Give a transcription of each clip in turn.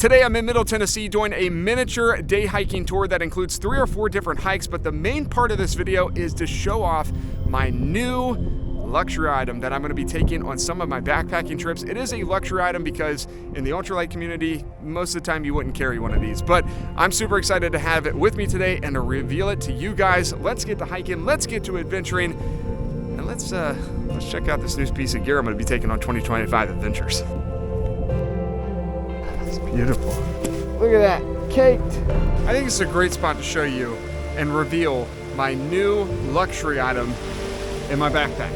Today I'm in Middle Tennessee doing a miniature day hiking tour that includes 3 or 4 different hikes, but the main part of this video is to show off my new luxury item that I'm going to be taking on some of my backpacking trips. It is a luxury item because in the ultralight community, most of the time you wouldn't carry one of these, but I'm super excited to have it with me today and to reveal it to you guys. Let's get to hiking, let's get to adventuring, and let's check out this new piece of gear I'm going to be taking on 2025 adventures. It's beautiful. Look at that, caked. I think it's a great spot to show you and reveal my new luxury item in my backpack.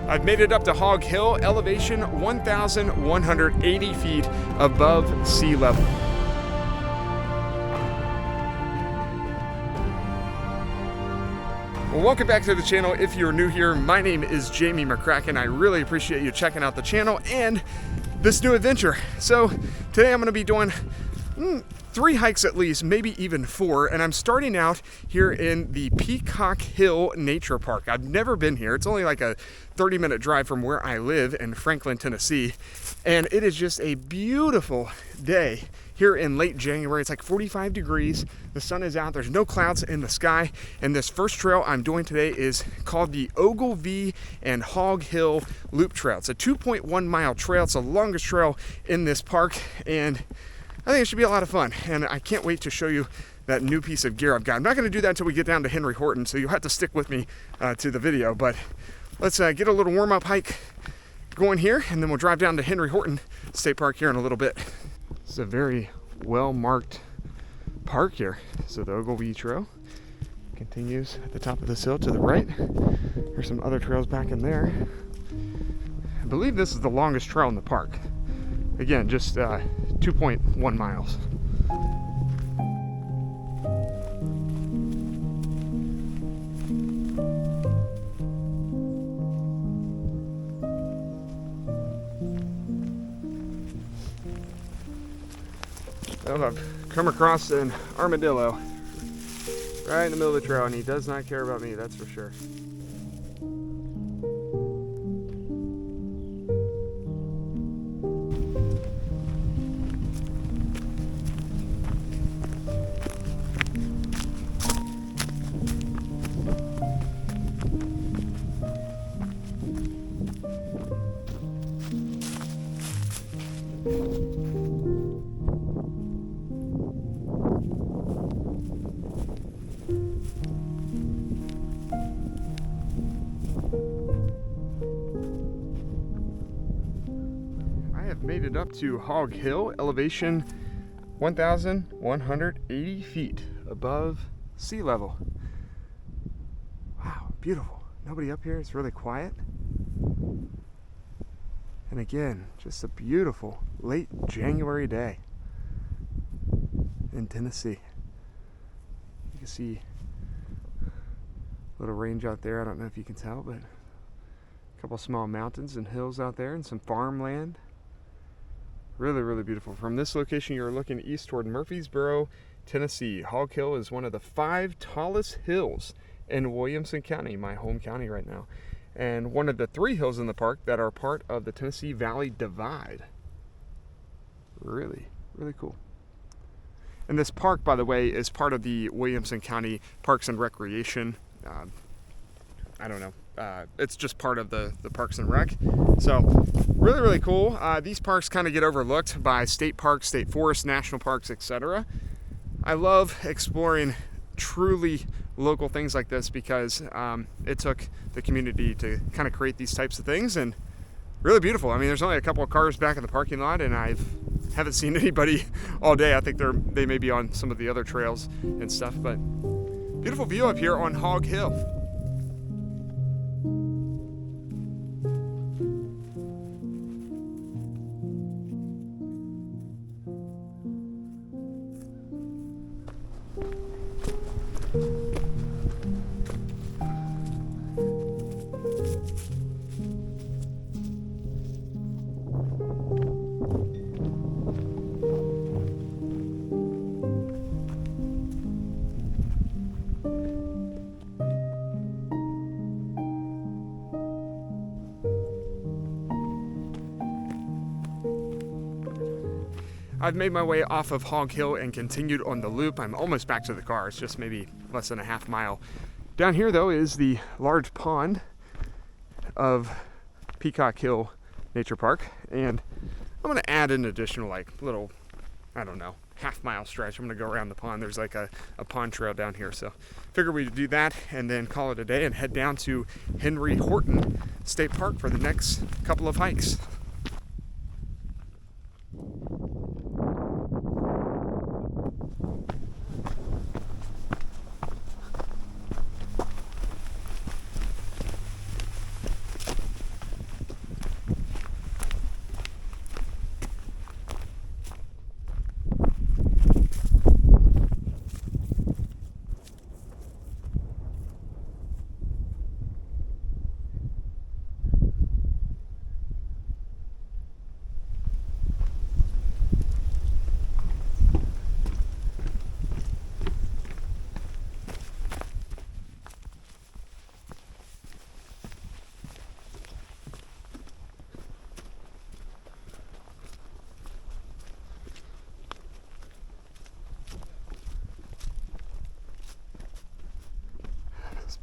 I've made it up to Hog Hill, elevation 1,180 feet above sea level. Well, welcome back to the channel. If you're new here, my name is Jamie McCracken. I really appreciate you checking out the channel and this new adventure. So today I'm going to be doing 3 hikes at least, maybe even 4, and I'm starting out here in the Peacock Hill Nature Park. I've never been here. It's only like a 30-minute drive from where I live in Franklin, Tennessee, and it is just a beautiful day here in late January. It's like 45 degrees, the sun is out, there's no clouds in the sky, and this first trail I'm doing today is called the Ogilvie and Hog Hill Loop Trail. It's a 2.1 mile trail. It's the longest trail in this park, and I think it should be a lot of fun, and I can't wait to show you that new piece of gear I've got. I'm not going to do that until we get down to Henry Horton, so you'll have to stick with me to the video, but let's get a little warm-up hike going here, and then we'll drive down to Henry Horton State Park here in a little bit. It's a very well-marked park here. So the Ogilvie Trail continues at the top of this hill to the right. There's some other trails back in there. I believe this is the longest trail in the park. Again, just 2.1 miles. Well, I've come across an armadillo right in the middle of the trail, and he does not care about me, that's for sure. Made it up to Hog Hill, elevation 1,180 feet above sea level. Wow, beautiful. Nobody up here. It's really quiet. And again, just a beautiful late January day in Tennessee. You can see a little range out there. I don't know if you can tell, but a couple small mountains and hills out there and some farmland. Really, really beautiful. From this location, you're looking east toward Murfreesboro, Tennessee. Hog Hill is one of the 5 tallest hills in Williamson County, my home county right now, and one of the 3 hills in the park that are part of the Tennessee Valley Divide. Really, really cool. And this park, by the way, is part of the Williamson County Parks and Recreation. I don't know. It's just part of the Parks and Rec. So really, really cool. These parks kind of get overlooked by state parks, state forests, national parks, etc. I love exploring truly local things like this because it took the community to kind of create these types of things, and really beautiful. I mean, there's only a couple of cars back in the parking lot, and I haven't seen anybody all day. I think they may be on some of the other trails and stuff, but beautiful view up here on Hog Hill. I've made my way off of Hog Hill and continued on the loop. I'm almost back to the car. It's just maybe less than a half mile. Down here though is the large pond of Peacock Hill Nature Park, and I'm gonna add an additional like little, I don't know, half-mile stretch. I'm gonna go around the pond. There's like a pond trail down here, so figure we'd do that and then call it a day and head down to Horton State Park for the next couple of hikes.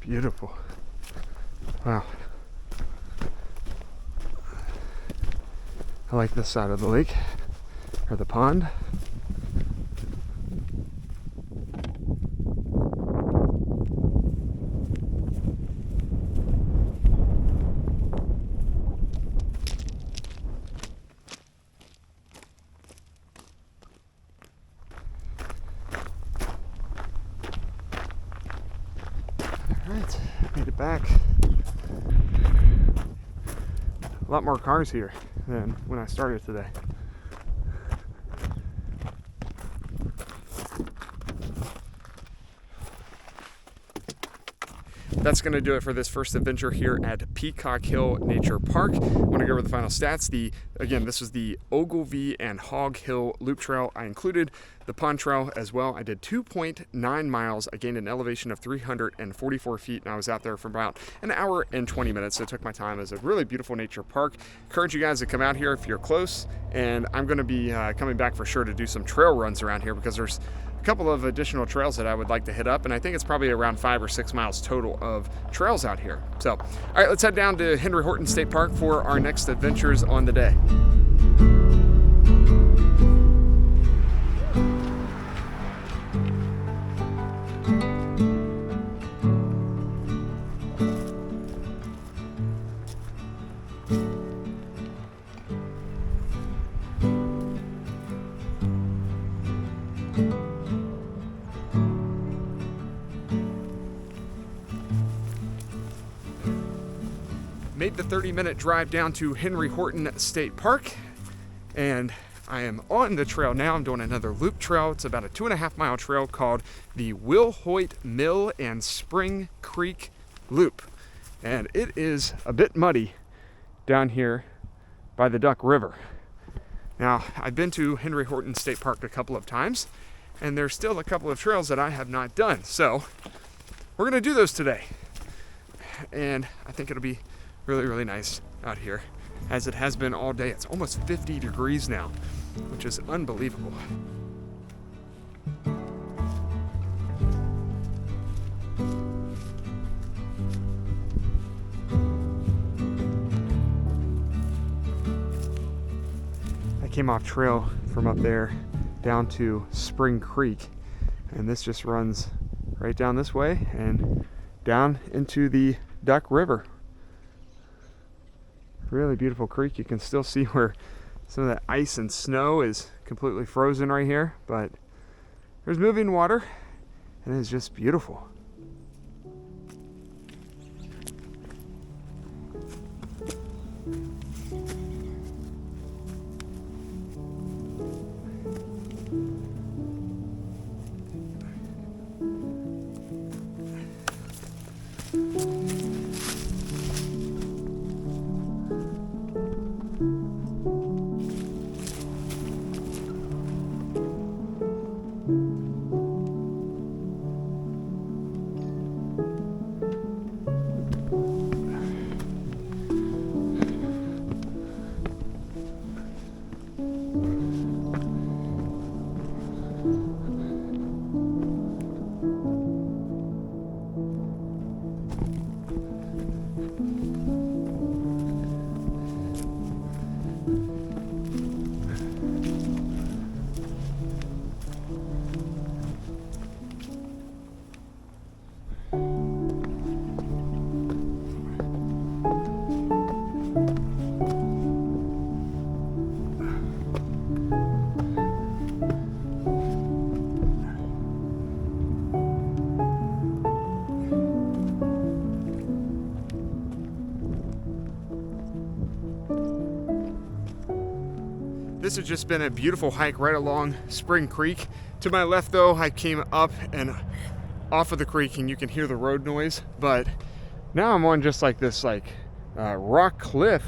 Beautiful. Wow. I like this side of the lake, or the pond. Alright, made it back. A lot more cars here than when I started today. That's going to do it for this first adventure here at Peacock Hill Nature Park. I want to go over the final stats. Again, this was the Ogilvie and Hog Hill Loop Trail. I included the pond trail as well. I did 2.9 miles. I gained an elevation of 344 feet, and I was out there for about an hour and 20 minutes. So I took my time. It was a really beautiful nature park. Encourage you guys to come out here if you're close, and I'm going to be coming back for sure to do some trail runs around here because there's couple of additional trails that I would like to hit up, and I think it's probably around 5 or 6 miles total of trails out here. So, all right, let's head down to Horton State Park for our next adventures on the day. Made the 30-minute drive down to Horton State Park, and I am on the trail now. I'm doing another loop trail. It's about a 2.5 mile trail called the Will Hoyt Mill and Spring Creek Loop, and it is a bit muddy down here by the Duck River. Now, I've been to Horton State Park a couple of times, and there's still a couple of trails that I have not done, so we're gonna do those today, and I think it'll be really, really nice out here, as it has been all day. It's almost 50 degrees now, which is unbelievable. I came off trail from up there down to Spring Creek, and this just runs right down this way and down into the Duck River. Really beautiful creek. You can still see where some of that ice and snow is completely frozen right here, but there's moving water, and it's just beautiful. This has just been a beautiful hike right along Spring Creek. To my left though, I came up and off of the creek and you can hear the road noise, but now I'm on just like this rock cliff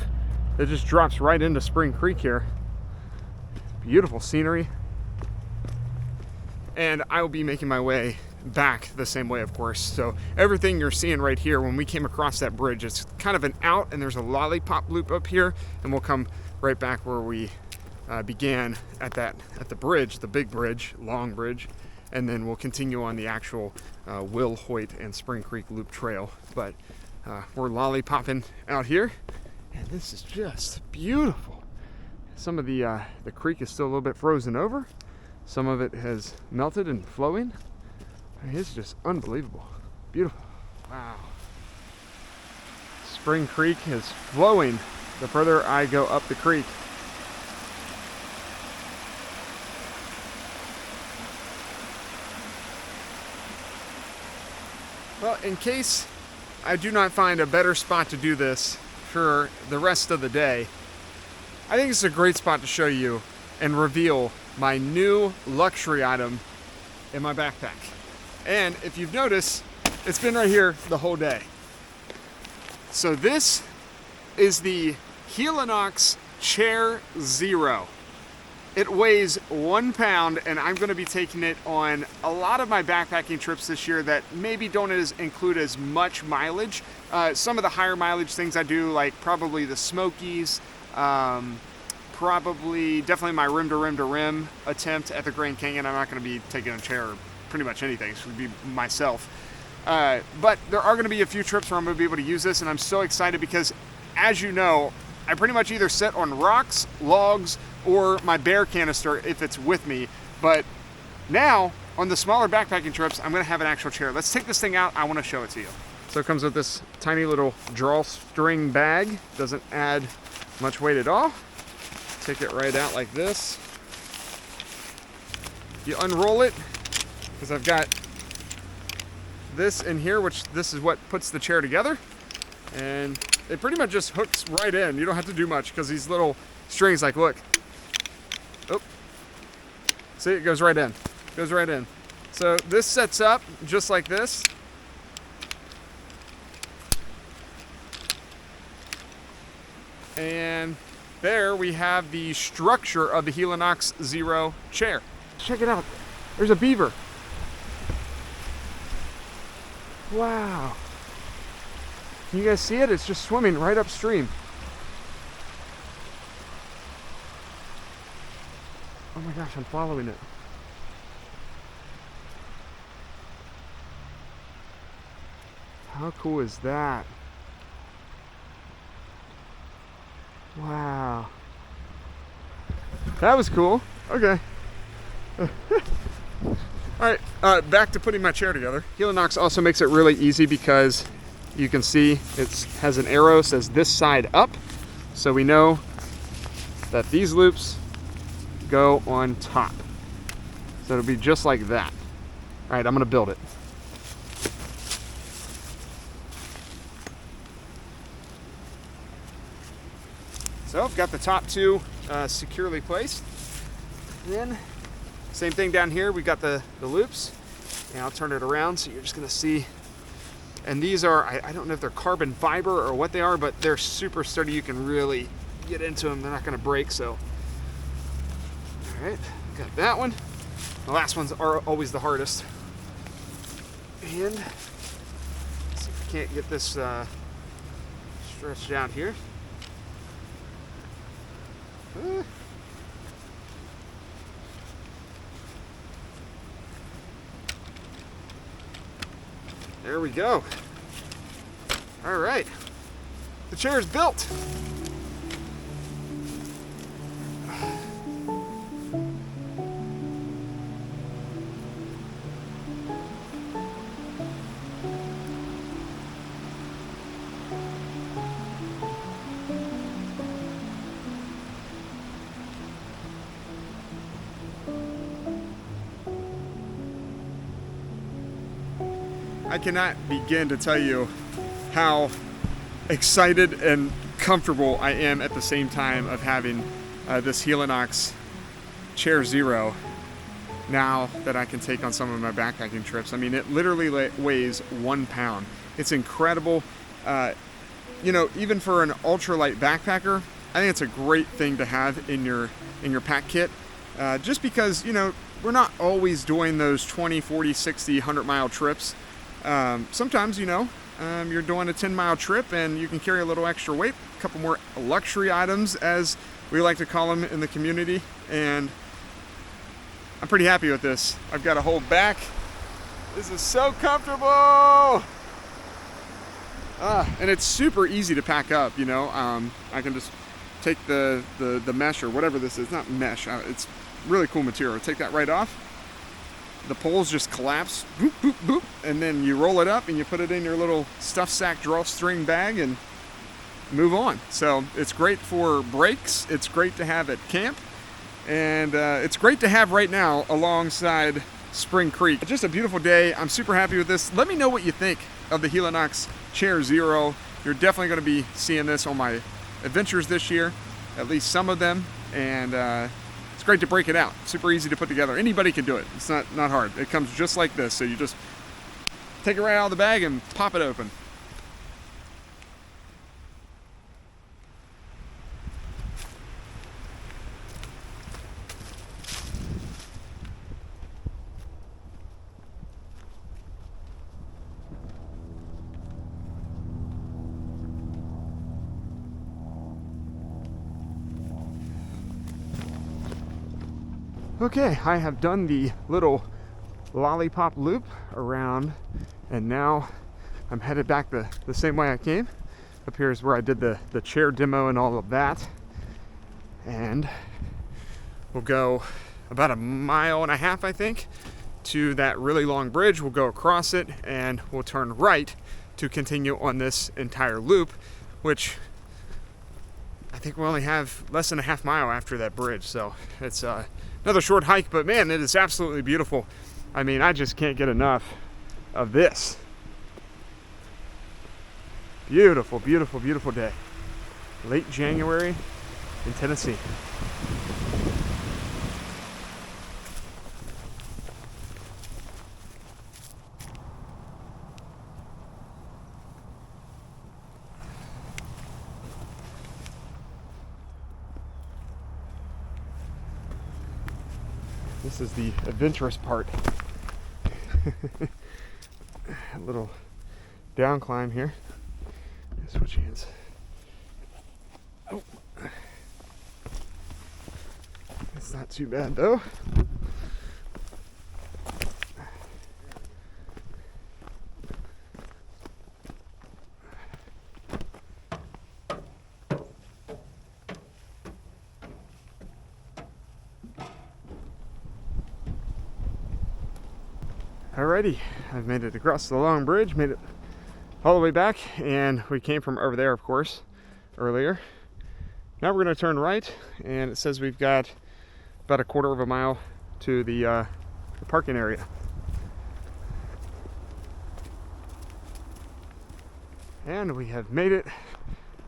that just drops right into Spring Creek here. Beautiful scenery. And I will be making my way back the same way, of course. So everything you're seeing right here, when we came across that bridge, it's kind of an out and there's a lollipop loop up here, and we'll come right back where we began at the bridge, the big bridge, long bridge, and then we'll continue on the actual Will Hoyt and Spring Creek Loop Trail. But we're lollipopping out here, and this is just beautiful. Some of the creek is still a little bit frozen over. Some of it has melted and flowing. It's just unbelievable. Beautiful. Wow. Spring Creek is flowing the further I go up the creek. Well, in case I do not find a better spot to do this for the rest of the day, I think it's a great spot to show you and reveal my new luxury item in my backpack. And if you've noticed, it's been right here the whole day. So this is the Helinox Chair Zero. It weighs 1 pound, and I'm going to be taking it on a lot of my backpacking trips this year that maybe don't include as much mileage. Some of the higher mileage things I do, like probably the Smokies, definitely my rim to rim attempt at the Grand Canyon. I'm not going to be taking a chair or pretty much anything. It's going to be myself. But there are going to be a few trips where I'm going to be able to use this, and I'm so excited because, as you know, I pretty much either sit on rocks, logs, or my bear canister if it's with me. But now, on the smaller backpacking trips, I'm going to have an actual chair. Let's take this thing out. I want to show it to you. So it comes with this tiny little drawstring bag. Doesn't add much weight at all. Take it right out like this. You unroll it, because I've got this in here, which this is what puts the chair together. And it pretty much just hooks right in. You don't have to do much because these little strings, like, look. Oh, see, it goes right in. Goes right in. So this sets up just like this. And there we have the structure of the Helinox Zero chair. Check it out. There's a beaver. Wow. Can you guys see it? It's just swimming right upstream. Oh my gosh, I'm following it. How cool is that? Wow. That was cool. Okay. Alright, back to putting my chair together. Helinox also makes it really easy because you can see it has an arrow, says this side up. So we know that these loops go on top. So it'll be just like that. Alright, I'm going to build it. So I've got the top two securely placed. And then same thing down here, we've got the loops. And I'll turn it around so you're just going to see. And these are, I don't know if they're carbon fiber or what they are, but they're super sturdy. You can really get into them. They're not going to break. So, all right, got that one. The last ones are always the hardest. And let's see if I can't get this stretched out here. There we go. All right, the chair is built. I cannot begin to tell you how excited and comfortable I am at the same time of having this Helinox Chair Zero now that I can take on some of my backpacking trips. I mean, it literally weighs 1 pound. It's incredible. You know, even for an ultralight backpacker, I think it's a great thing to have in your pack kit. Just because, you know, we're not always doing those 20, 40, 60, 100-mile trips. Sometimes, you know, you're doing a 10-mile trip and you can carry a little extra weight, a couple more luxury items, as we like to call them in the community. And I'm pretty happy with this. I've got a whole back. This is so comfortable. And it's super easy to pack up, you know. I can just take the mesh or whatever this is. Not mesh, it's really cool material. Take that right off. The poles just collapse, boop, boop, boop, and then you roll it up and you put it in your little stuff sack drawstring bag and move on. So it's great for breaks. It's great to have at camp. And it's great to have right now alongside Spring Creek. Just a beautiful day. I'm super happy with this. Let me know what you think of the Helinox Chair Zero. You're definitely going to be seeing this on my adventures this year, at least some of them. And it's great to break it out. Super easy to put together. Anybody can do it. It's not hard. It comes just like this. So you just take it right out of the bag and pop it open. Okay, I have done the little lollipop loop around, and now I'm headed back the same way I came. Up here is where I did the chair demo and all of that. And we'll go about 1.5 miles, I think, to that really long bridge. We'll go across it and we'll turn right to continue on this entire loop, which I think we'll only have less than a half mile after that bridge. So it's another short hike, but man, it is absolutely beautiful. I mean, I just can't get enough of this. Beautiful, beautiful, beautiful day. Late January in Tennessee. This is the adventurous part. A little down climb here. Switch hands. Oh, it's not too bad though. Alrighty, I've made it across the long bridge, made it all the way back, and we came from over there, of course, earlier. Now we're going to turn right, and it says we've got about 1/4 mile to the parking area. And we have made it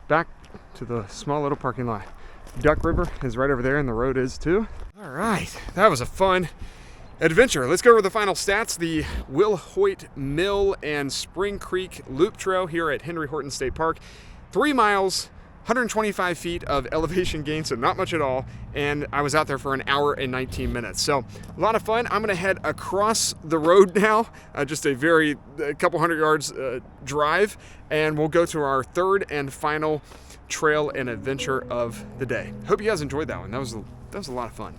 back to the small little parking lot. Duck River is right over there, and the road is too. All right, that was a fun adventure. Let's go over the final stats. The Will Hoyt Mill and Spring Creek Loop Trail here at Henry Horton State Park. 3 miles, 125 feet of elevation gain, so not much at all. And I was out there for 1 hour and 19 minutes. So a lot of fun. I'm gonna head across the road now, just a couple hundred yards drive, and we'll go to our third and final trail and adventure of the day. Hope you guys enjoyed that one. That was a lot of fun.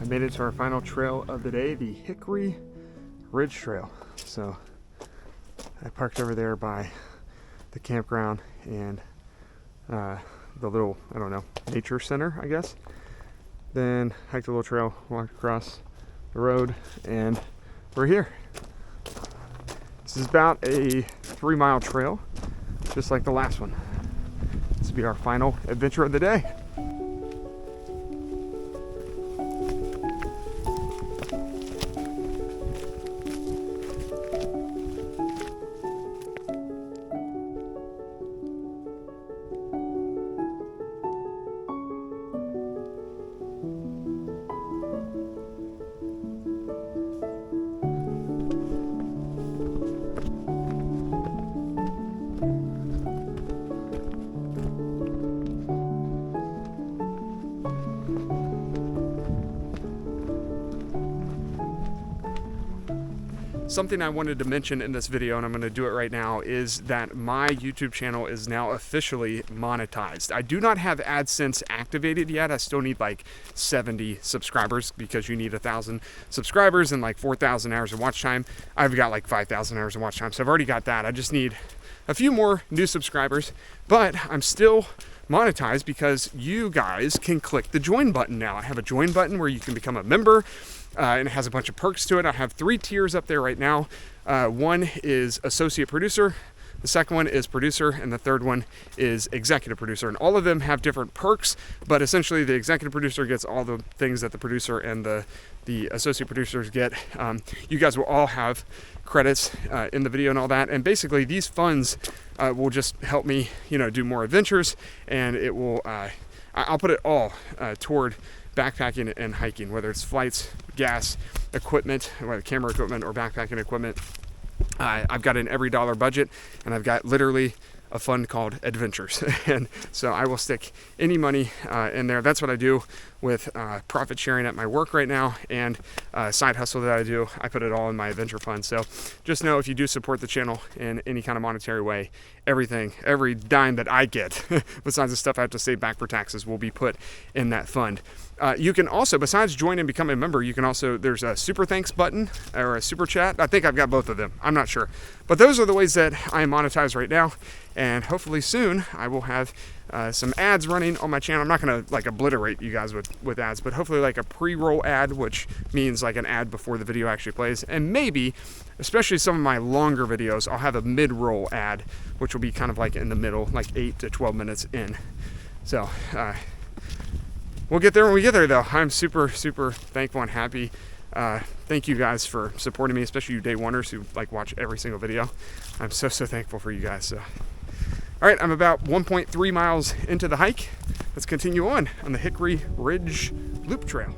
Made it to our final trail of the day, the Hickory Ridge Trail. So I parked over there by the campground and the little, I don't know, nature center, I guess. Then hiked a little trail, walked across the road, and we're here. This is about a 3-mile trail, just like the last one. This will be our final adventure of the day. something I wanted to mention in this video, and I'm going to do it right now, is that my YouTube channel is now officially monetized. I do not have AdSense activated yet. I still need like 70 subscribers, because you need 1,000 subscribers and like 4,000 hours of watch time. I've got like 5,000 hours of watch time, so I've already got that. I just need a few more new subscribers, but I'm still monetized because you guys can click the join button now. I have a join button where you can become a member, and it has a bunch of perks to it. I have 3 tiers up there right now. One is associate producer, the second one is producer, and the third one is executive producer. And all of them have different perks, but essentially the executive producer gets all the things that the producer and the associate producers get. You guys will all have credits in the video and all that. And basically these funds will just help me, do more adventures, and it will, I'll put it all toward backpacking and hiking, whether it's flights, gas, equipment, whether camera equipment or backpacking equipment. I've got an every dollar budget, and I've got literally a fund called Adventures. And so I will stick any money in there. That's what I do with profit sharing at my work right now, and side hustle that I do. I put it all in my adventure fund. So just know, if you do support the channel in any kind of monetary way, every dime that I get, besides the stuff I have to save back for taxes, will be put in that fund. You can also, besides join and become a member, you can also, there's a super thanks button or a super chat. I think I've got both of them. I'm not sure. But those are the ways that I am monetized right now. And hopefully soon I will have some ads running on my channel. I'm not going to like obliterate you guys with ads, but hopefully like a pre-roll ad, which means like an ad before the video actually plays. And maybe, especially some of my longer videos, I'll have a mid-roll ad, which will be kind of like in the middle, like 8 to 12 minutes in. So we'll get there when we get there, though. I'm super, super thankful and happy. Thank you guys for supporting me, especially you day oneers who like watch every single video. I'm so thankful for you guys. So, all right, I'm about 1.3 miles into the hike. Let's continue on the Hickory Ridge Loop Trail.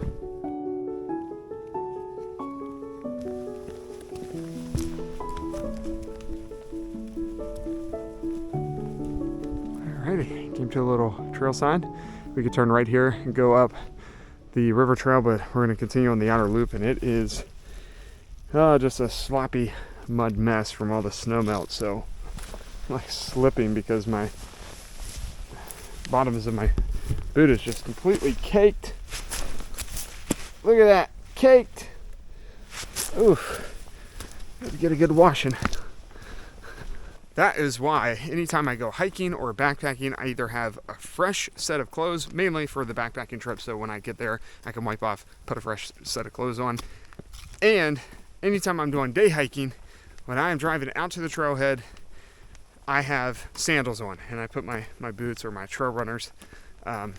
Alrighty, came to a little trail sign. We could turn right here and go up the river trail, but we're going to continue on the outer loop, and it is just a sloppy mud mess from all the snow melt. So I'm like slipping because my bottoms of my boot is just completely caked. Look at that, caked. Oof, gotta get a good washing. That is why anytime I go hiking or backpacking, I either have a fresh set of clothes, mainly for the backpacking trip, so when I get there, I can wipe off, put a fresh set of clothes on. And anytime I'm doing day hiking, when I am driving out to the trailhead, I have sandals on, and I put my boots or my trail runners on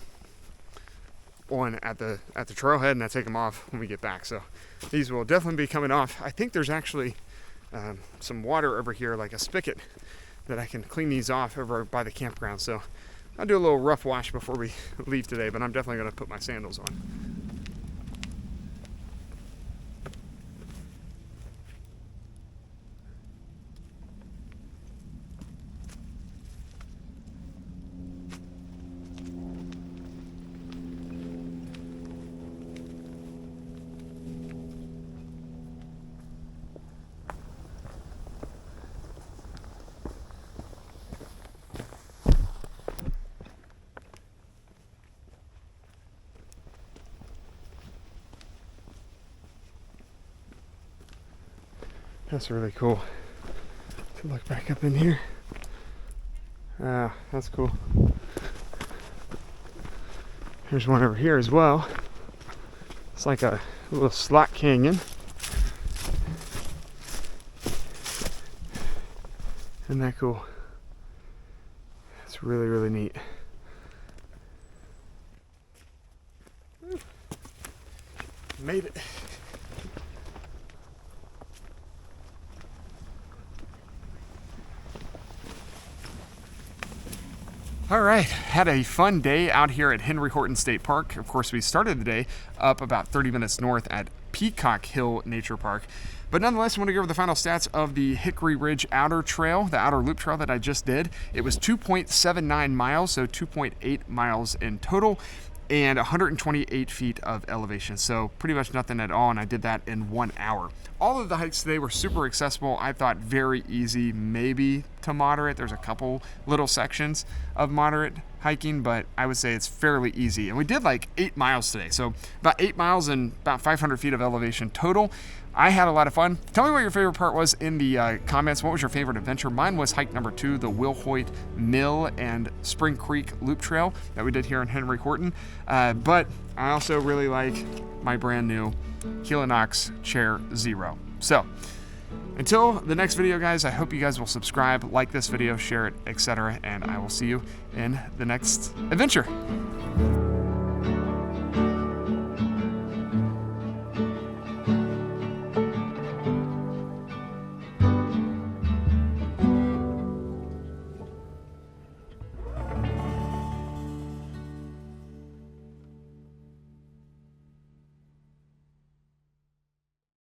at the trailhead, and I take them off when we get back. So these will definitely be coming off. I think there's actually some water over here, like a spigot, that I can clean these off over by the campground. So I'll do a little rough wash before we leave today, but I'm definitely going to put my sandals on. That's really cool to look back up in here. Ah, that's cool. There's one over here as well. It's like a little slot canyon. Isn't that cool? That's really, really neat. Made it. All right, had a fun day out here at Henry Horton State Park. Of course, we started the day up about 30 minutes north at Peacock Hill Nature Park. But nonetheless, I want to go over the final stats of the Hickory Ridge Outer Trail, the outer loop trail that I just did. It was 2.79 miles, so 2.8 miles in total. and 128 feet of elevation. So pretty much nothing at all, and I did that in 1 hour. All of the hikes today were super accessible. I thought very easy, maybe to moderate. There's a couple little sections of moderate hiking, but I would say it's fairly easy. And we did like 8 miles today. So about 8 miles and about 500 feet of elevation total. I had a lot of fun. Tell me what your favorite part was in the comments. What was your favorite adventure? Mine was hike number 2, the Wilhoit Mill and Spring Creek Loop Trail that we did here in Henry Horton. But I also really like my brand new Helinox Chair Zero. So until the next video, guys, I hope you guys will subscribe, like this video, share it, etc. And I will see you in the next adventure.